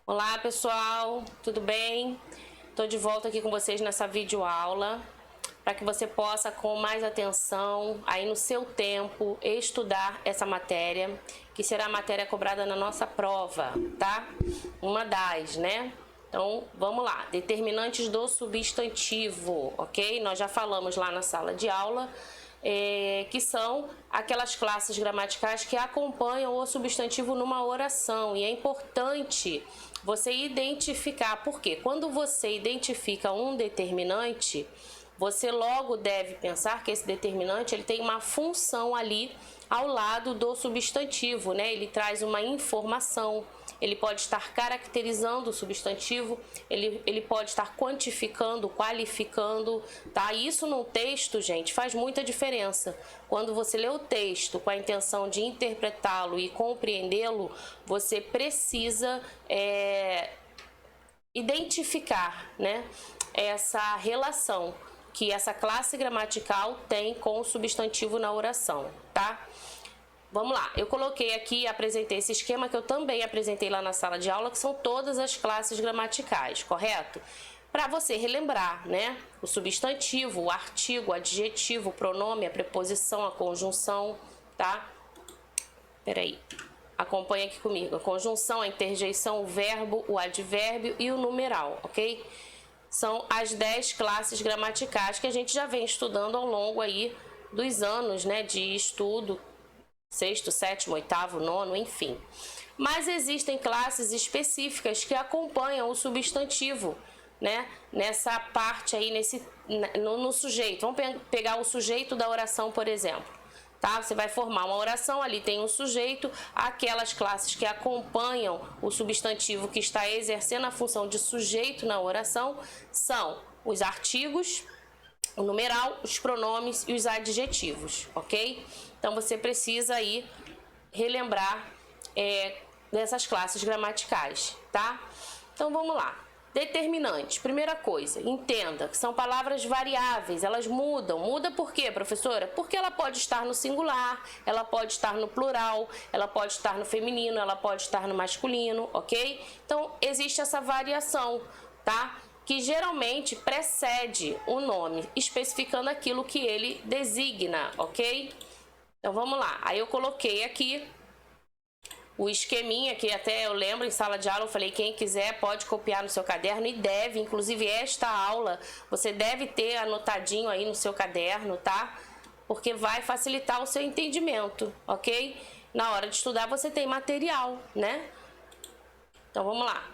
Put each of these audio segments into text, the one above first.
Olá pessoal, tudo bem? Estou de volta aqui com vocês nessa videoaula para que você possa com mais atenção, aí no seu tempo, estudar essa matéria, que será a matéria cobrada na nossa prova, tá? Uma das, né? Então, vamos lá. Determinantes do substantivo, ok? Nós já falamos lá na sala de aula, que são aquelas classes gramaticais que acompanham o substantivo numa oração. E é importante você identificar, porque quando você identifica um determinante, você logo deve pensar que esse determinante ele tem uma função ali ao lado do substantivo, né? Ele traz uma informação, ele pode estar caracterizando o substantivo, ele pode estar quantificando, qualificando, tá? Isso no texto, gente, faz muita diferença. Quando você lê o texto com a intenção de interpretá-lo e compreendê-lo, você precisa identificar, né, essa relação que essa classe gramatical tem com o substantivo na oração, tá? Vamos lá, eu coloquei aqui, apresentei esse esquema que eu também apresentei lá na sala de aula, que são todas as classes gramaticais, correto? Para você relembrar, né? O substantivo, o artigo, o adjetivo, o pronome, a preposição, a conjunção, tá? Peraí, acompanha aqui comigo. A conjunção, a interjeição, o verbo, o advérbio e o numeral, ok? São as 10 classes gramaticais que a gente já vem estudando ao longo aí dos anos, né, de estudo, sexto, sétimo, oitavo, nono, enfim. Mas existem classes específicas que acompanham o substantivo, né, nessa parte aí, no sujeito. Vamos pegar o sujeito da oração, por exemplo. Tá? Você vai formar uma oração, ali tem um sujeito, aquelas classes que acompanham o substantivo que está exercendo a função de sujeito na oração são os artigos, o numeral, os pronomes e os adjetivos, ok? Então você precisa aí relembrar dessas classes gramaticais, tá? Então vamos lá. Determinante, primeira coisa, entenda que são palavras variáveis, elas mudam. Muda por quê, professora? Porque ela pode estar no singular, ela pode estar no plural, ela pode estar no feminino, ela pode estar no masculino, ok? Então, existe essa variação, tá? Que geralmente precede o nome, especificando aquilo que ele designa, ok? Então, vamos lá. Aí eu coloquei aqui o esqueminha, que até eu lembro em sala de aula, eu falei, quem quiser pode copiar no seu caderno e deve, inclusive esta aula, você deve ter anotadinho aí no seu caderno, tá? Porque vai facilitar o seu entendimento, ok? Na hora de estudar você tem material, né? Então vamos lá.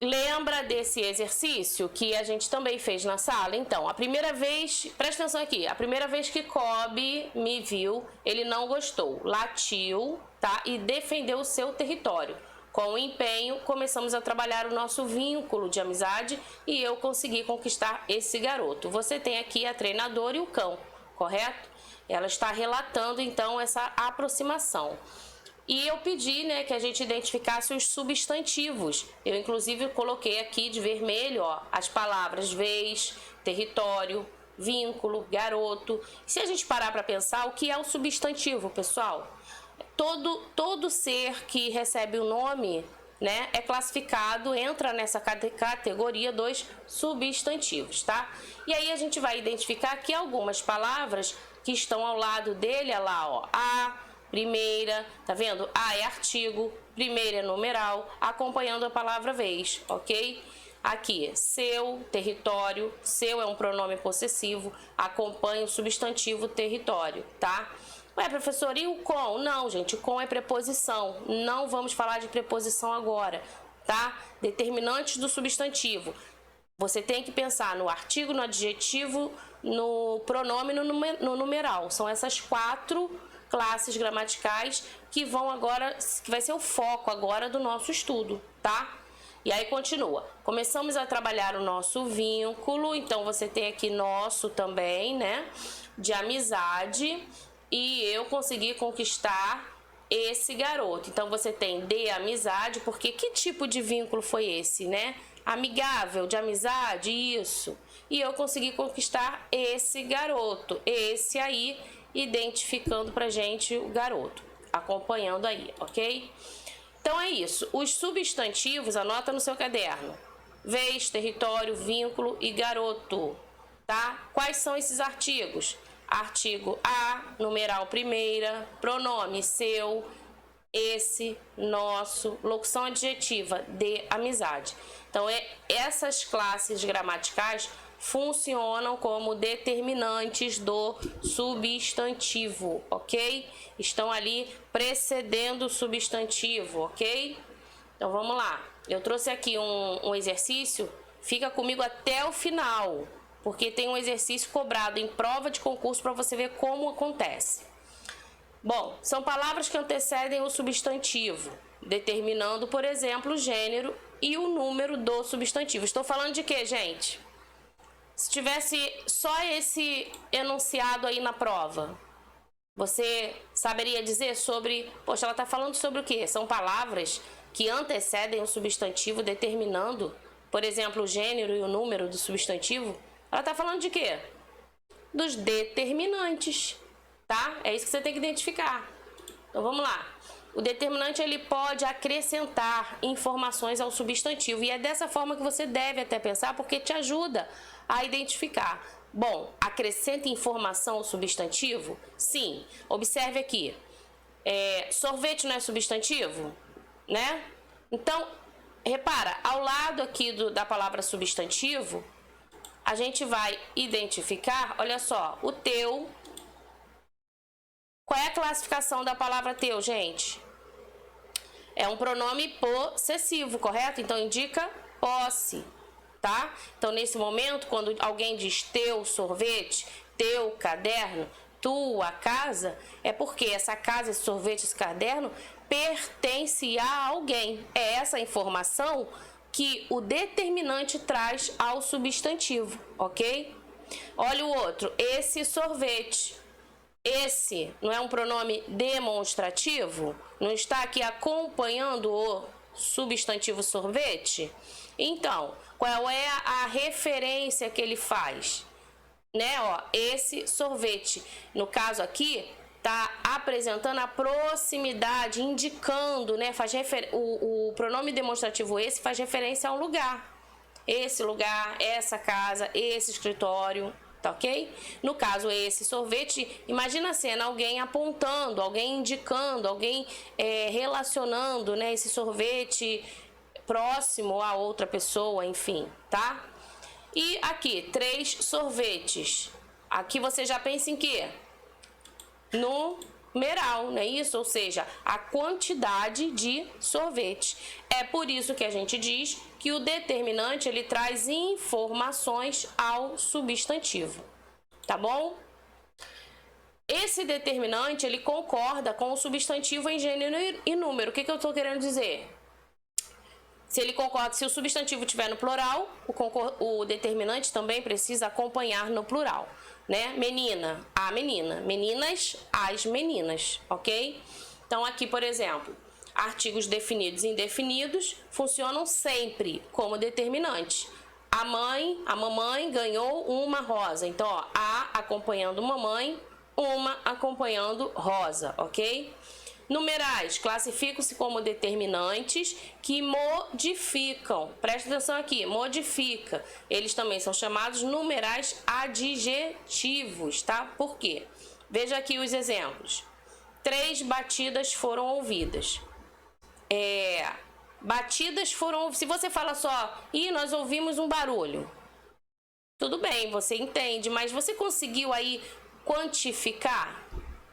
Lembra desse exercício que a gente também fez na sala? Então, a primeira vez, presta atenção aqui, a primeira vez que Kobe me viu, ele não gostou, latiu, tá? E defendeu o seu território. Com empenho, começamos a trabalhar o nosso vínculo de amizade e eu consegui conquistar esse garoto. Você tem aqui a treinadora e o cão, correto? Ela está relatando, então, essa aproximação. E eu pedi, né, que a gente identificasse os substantivos. Eu, inclusive, coloquei aqui de vermelho, ó, as palavras vez, território, vínculo, garoto. Se a gente parar para pensar, o que é o substantivo, pessoal? Todo ser que recebe o nome, né, é classificado, entra nessa categoria dos substantivos, tá? E aí a gente vai identificar aqui algumas palavras que estão ao lado dele, olha lá, ó, primeira, tá vendo? A é artigo, primeira é numeral, acompanhando a palavra vez, ok? Aqui, seu, território, seu é um pronome possessivo, acompanha o substantivo território, tá? Ué, professor, e o com? Não, gente, o com é preposição, não vamos falar de preposição agora, tá? Determinantes do substantivo. Você tem que pensar no artigo, no adjetivo, no pronome e no numeral. São essas 4 classes gramaticais que vão agora, que vai ser o foco agora do nosso estudo, tá? E aí continua. Começamos a trabalhar o nosso vínculo, então você tem aqui nosso também, né? De amizade, e eu consegui conquistar esse garoto. Então você tem de amizade, porque que tipo de vínculo foi esse, né? Amigável, de amizade, isso. E eu consegui conquistar esse garoto, esse aí, identificando pra gente o garoto, acompanhando aí, ok? Então é isso. Os substantivos, anota no seu caderno. Vez, território, vínculo e garoto, tá? Quais são esses artigos? Artigo a, numeral primeira, pronome seu, esse, nosso, locução adjetiva, de amizade. Então, essas classes gramaticais funcionam como determinantes do substantivo, ok? Estão ali precedendo o substantivo, ok? Então, vamos lá. Eu trouxe aqui um exercício, fica comigo até o final, porque tem um exercício cobrado em prova de concurso para você ver como acontece. Bom, são palavras que antecedem o substantivo, determinando, por exemplo, o gênero e o número do substantivo. Estou falando de quê, gente? Se tivesse só esse enunciado aí na prova, você saberia dizer sobre... Poxa, ela está falando sobre o quê? São palavras que antecedem o substantivo, determinando, por exemplo, o gênero e o número do substantivo. Ela está falando de quê? Dos determinantes, tá? É isso que você tem que identificar. Então, vamos lá. O determinante, ele pode acrescentar informações ao substantivo. E é dessa forma que você deve até pensar, porque te ajuda a identificar. Bom, acrescenta informação ao substantivo? Sim. Observe aqui. Sorvete não é substantivo? Né? Então, repara, ao lado aqui da palavra substantivo, a gente vai identificar, olha só, o teu. Qual é a classificação da palavra teu, gente? É um pronome possessivo, correto? Então, indica posse, tá? Então, nesse momento, quando alguém diz teu sorvete, teu caderno, tua casa, é porque essa casa, esse sorvete, esse caderno pertence a alguém. É essa informação que o determinante traz ao substantivo, ok? Olha o outro, esse sorvete. Esse não é um pronome demonstrativo? Não está aqui acompanhando o substantivo sorvete? Então, qual é a referência que ele faz? Né, ó, esse sorvete. No caso aqui, tá apresentando a proximidade, indicando, né, o pronome demonstrativo esse faz referência a um lugar. Esse lugar, essa casa, esse escritório, tá ok? No caso, esse sorvete, imagina a cena, alguém apontando, alguém indicando, alguém relacionando, né, esse sorvete próximo a outra pessoa, enfim, tá? E aqui, 3 sorvetes. Aqui você já pensa em quê? Numeral, não é isso? Ou seja, a quantidade de sorvete. É por isso que a gente diz que o determinante, ele traz informações ao substantivo, tá bom? Esse determinante, ele concorda com o substantivo em gênero e número. O que eu estou querendo dizer? Se ele concorda, se o substantivo estiver no plural, o determinante também precisa acompanhar no plural, né? Menina, a menina. Meninas, as meninas, ok? Então, aqui, por exemplo, artigos definidos e indefinidos funcionam sempre como determinante. A mamãe ganhou uma rosa. Então, ó, a acompanhando mamãe, uma acompanhando rosa, ok? Numerais classificam-se como determinantes que modificam. Presta atenção aqui, modifica. Eles também são chamados numerais adjetivos, tá? Por quê? Veja aqui os exemplos. 3 batidas foram ouvidas. Batidas foram... Se você fala só, nós ouvimos um barulho. Tudo bem, você entende, mas você conseguiu aí quantificar?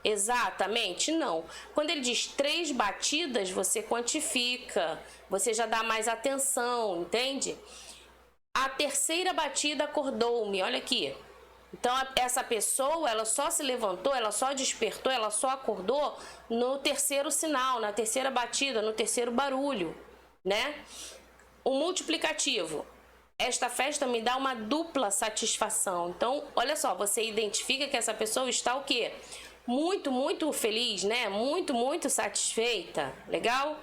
Exatamente? Não. Quando ele diz 3 batidas, você quantifica, você já dá mais atenção, entende? A 3ª batida acordou-me, olha aqui. Então, essa pessoa, ela só se levantou, ela só despertou, ela só acordou no 3º sinal, na 3ª batida, no 3º barulho, né? O multiplicativo. Esta festa me dá uma dupla satisfação. Então, olha só, você identifica que essa pessoa está o quê? Muito, muito feliz, né? Muito, muito satisfeita. Legal?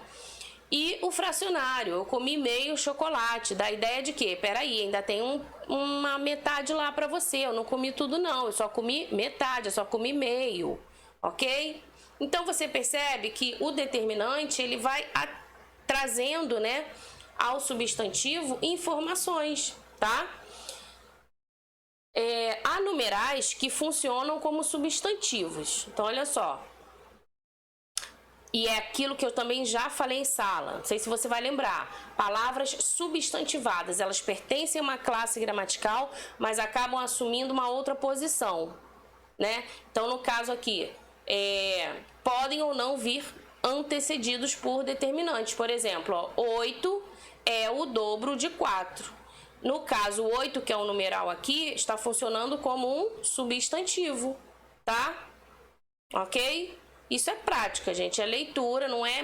E o fracionário, eu comi meio chocolate. Dá a ideia de que, peraí, ainda tem uma metade lá pra você. Eu não comi tudo não, eu só comi metade, eu só comi meio. Ok? Então você percebe que o determinante, ele vai trazendo, né, ao substantivo informações, tá? Há numerais que funcionam como substantivos. Então, olha só. E é aquilo que eu também já falei em sala. Não sei se você vai lembrar. Palavras substantivadas. Elas pertencem a uma classe gramatical, mas acabam assumindo uma outra posição, né? Então, no caso aqui, podem ou não vir antecedidos por determinantes. Por exemplo, ó, 8 é o dobro de 4. No caso, o 8, que é o numeral aqui, está funcionando como um substantivo, tá? Ok? Isso é prática, gente. É leitura, não é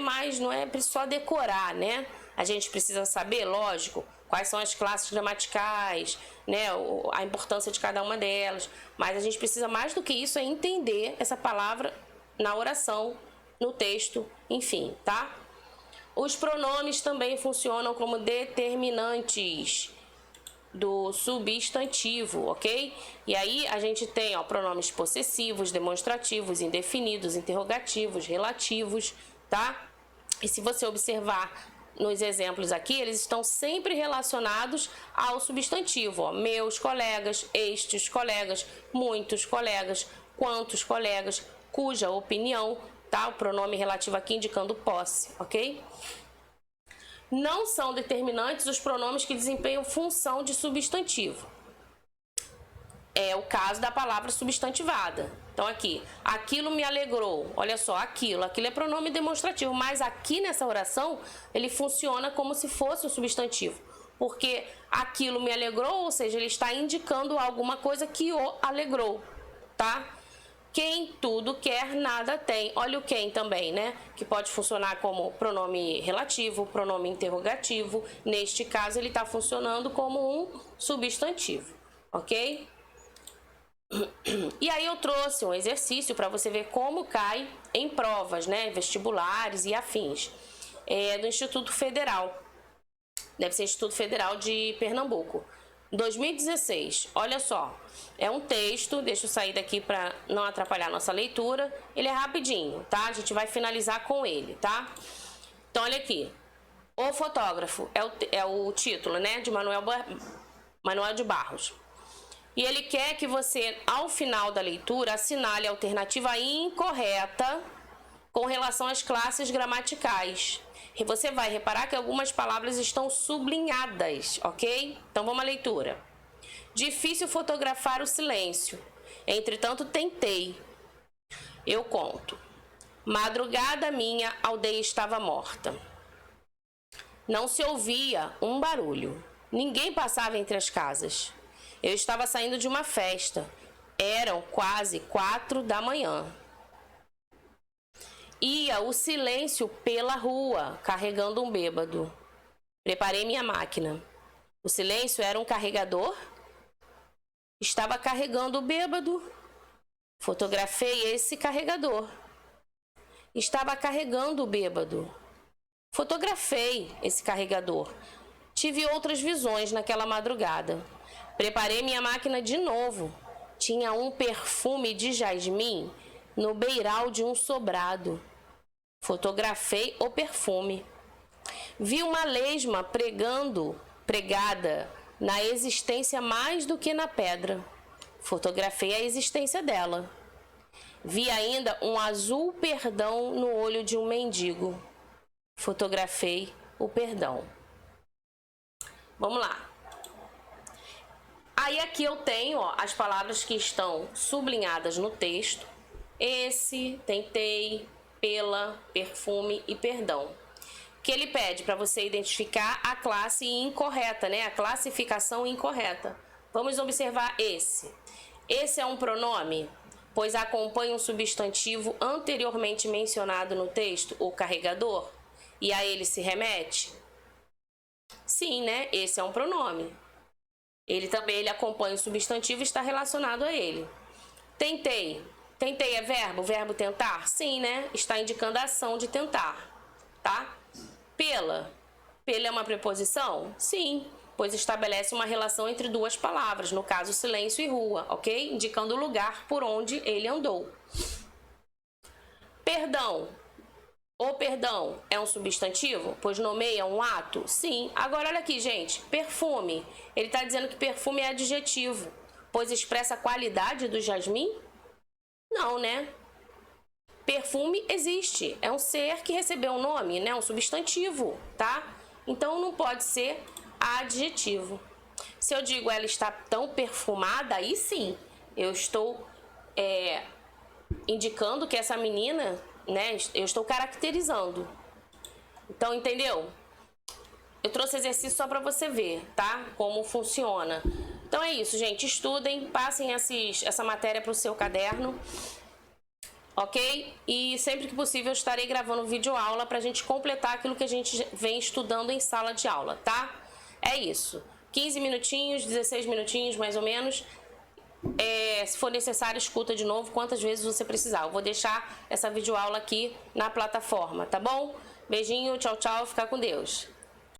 só decorar, né? A gente precisa saber, lógico, quais são as classes gramaticais, né? A importância de cada uma delas. Mas a gente precisa mais do que isso, é entender essa palavra na oração, no texto, enfim, tá? Os pronomes também funcionam como determinantes do substantivo, ok? E aí a gente tem, ó, pronomes possessivos, demonstrativos, indefinidos, interrogativos, relativos, tá? E se você observar nos exemplos aqui, eles estão sempre relacionados ao substantivo, ó. Meus colegas, estes colegas, muitos colegas, quantos colegas, cuja opinião, tá? O pronome relativo aqui indicando posse, ok? Não são determinantes os pronomes que desempenham função de substantivo. É o caso da palavra substantivada. Então aqui, aquilo me alegrou. Olha só, aquilo é pronome demonstrativo, mas aqui nessa oração ele funciona como se fosse um substantivo, porque aquilo me alegrou, ou seja, ele está indicando alguma coisa que o alegrou, tá? Quem tudo quer, nada tem. Olha o quem também, né? Que pode funcionar como pronome relativo, pronome interrogativo. Neste caso, ele está funcionando como um substantivo, ok? E aí eu trouxe um exercício para você ver como cai em provas, né? Vestibulares e afins. Do Instituto Federal. Deve ser Instituto Federal de Pernambuco. 2016, olha só, é um texto, deixa eu sair daqui para não atrapalhar a nossa leitura, ele é rapidinho, tá? A gente vai finalizar com ele, tá? Então, olha aqui, o fotógrafo é o título, né, de Manuel de Barros. E ele quer que você, ao final da leitura, assinale a alternativa incorreta com relação às classes gramaticais. E você vai reparar que algumas palavras estão sublinhadas, ok? Então vamos à leitura. Difícil fotografar o silêncio. Entretanto, tentei. Eu conto. Madrugada minha aldeia estava morta. Não se ouvia um barulho. Ninguém passava entre as casas. Eu estava saindo de uma festa. Eram quase 4 da manhã. Ia o silêncio pela rua, carregando um bêbado. Preparei minha máquina. O silêncio era um carregador? Estava carregando o bêbado. Fotografei esse carregador. Estava carregando o bêbado. Fotografei esse carregador. Tive outras visões naquela madrugada. Preparei minha máquina de novo. Tinha um perfume de jasmim no beiral de um sobrado. Fotografei o perfume. Vi uma lesma pregada na existência mais do que na pedra. Fotografei a existência dela. Vi ainda um azul perdão no olho de um mendigo. Fotografei o perdão. Vamos lá. Aí aqui eu tenho, ó, as palavras que estão sublinhadas no texto. Esse, tentei, pela, perfume e perdão. Que ele pede para você identificar a classe incorreta, né? A classificação incorreta. Vamos observar esse. Esse é um pronome, pois acompanha um substantivo anteriormente mencionado no texto, o carregador, e a ele se remete? Sim, né? Esse é um pronome. Ele acompanha o substantivo e está relacionado a ele. Tentei. Tentei é verbo? Verbo tentar? Sim, né? Está indicando a ação de tentar, tá? Pela. Pela é uma preposição? Sim, pois estabelece uma relação entre duas palavras, no caso silêncio e rua, ok? Indicando o lugar por onde ele andou. Perdão. O perdão é um substantivo? Pois nomeia um ato? Sim. Agora olha aqui, gente. Perfume. Ele está dizendo que perfume é adjetivo, pois expressa a qualidade do jasmim? Não, né? Perfume existe. É um ser que recebeu um nome, né? Um substantivo, tá? Então não pode ser adjetivo. Se eu digo ela está tão perfumada, aí sim. Eu estou indicando que essa menina, né? Eu estou caracterizando. Então, entendeu? Eu trouxe exercício só para você ver, tá? Como funciona. Então é isso, gente. Estudem, passem essa matéria para o seu caderno, ok? E sempre que possível eu estarei gravando vídeo aula para a gente completar aquilo que a gente vem estudando em sala de aula, tá? É isso. 15 minutinhos, 16 minutinhos mais ou menos. Se for necessário, escuta de novo quantas vezes você precisar. Eu vou deixar essa videoaula aqui na plataforma, tá bom? Beijinho, tchau, tchau, fica com Deus.